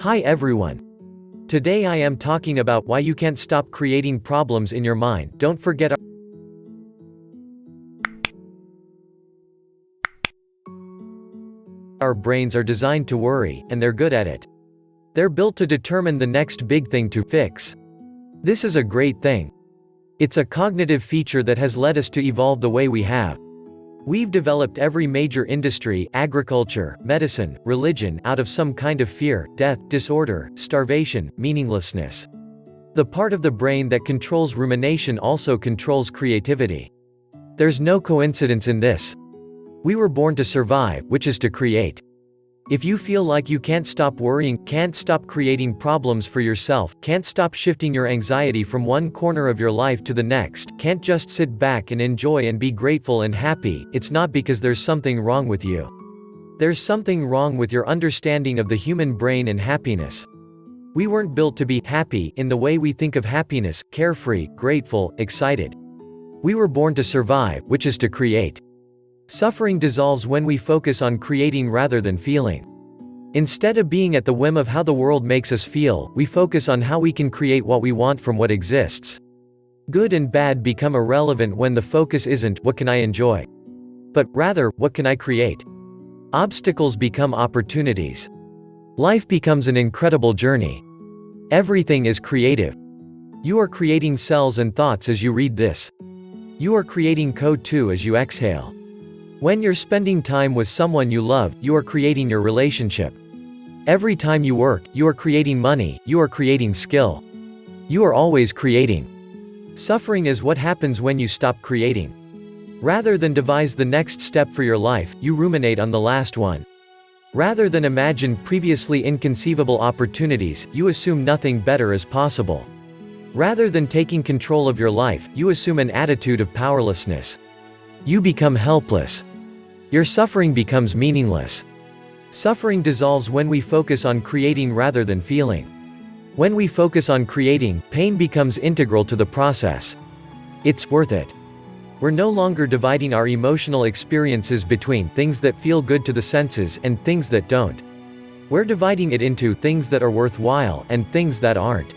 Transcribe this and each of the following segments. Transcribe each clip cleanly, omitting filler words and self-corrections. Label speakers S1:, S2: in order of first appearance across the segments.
S1: Hi everyone. Today I am talking about why you can't stop creating problems in your mind. Don't forget our brains are designed to worry, and they're good at it. They're built to determine the next big thing to fix. This is a great thing. It's a cognitive feature that has led us to evolve the way we have. We've developed every major industry, agriculture, medicine, religion, out of some kind of fear, death, disorder, starvation, meaninglessness. The part of the brain that controls rumination also controls creativity. There's no coincidence in this. We were born to survive, which is to create. If you feel like you can't stop worrying, can't stop creating problems for yourself, can't stop shifting your anxiety from one corner of your life to the next, can't just sit back and enjoy and be grateful and happy, it's not because there's something wrong with you. There's something wrong with your understanding of the human brain and happiness. We weren't built to be happy in the way we think of happiness, carefree, grateful, excited. We were born to survive, which is to create. Suffering dissolves when we focus on creating rather than feeling. Instead of being at the whim of how the world makes us feel, we focus on how we can create what we want from what exists. Good and bad become irrelevant when the focus isn't, what can I enjoy? But, rather, what can I create? Obstacles become opportunities. Life becomes an incredible journey. Everything is creative. You are creating cells and thoughts as you read this. You are creating code too as you exhale. When you're spending time with someone you love, you are creating your relationship. Every time you work, you are creating money, you are creating skill. You are always creating. Suffering is what happens when you stop creating. Rather than devise the next step for your life, you ruminate on the last one. Rather than imagine previously inconceivable opportunities, you assume nothing better is possible. Rather than taking control of your life, you assume an attitude of powerlessness. You become helpless. Your suffering becomes meaningless. Suffering dissolves when we focus on creating rather than feeling. When we focus on creating, pain becomes integral to the process. It's worth it. We're no longer dividing our emotional experiences between things that feel good to the senses and things that don't. We're dividing it into things that are worthwhile and things that aren't.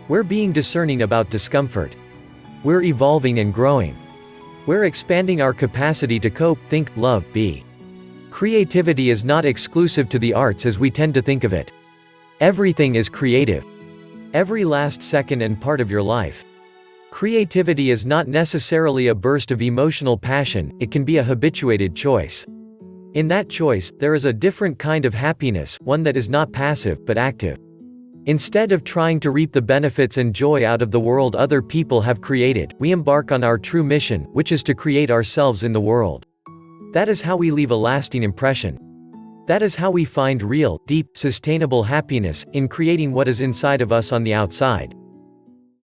S1: We're being discerning about discomfort. We're evolving and growing. We're expanding our capacity to cope, think, love, be. Creativity is not exclusive to the arts as we tend to think of it. Everything is creative. Every last second and part of your life. Creativity is not necessarily a burst of emotional passion, it can be a habituated choice. In that choice, there is a different kind of happiness, one that is not passive, but active. Instead of trying to reap the benefits and joy out of the world other people have created, we embark on our true mission, which is to create ourselves in the world. That is how we leave a lasting impression. That is how we find real, deep, sustainable happiness, in creating what is inside of us on the outside.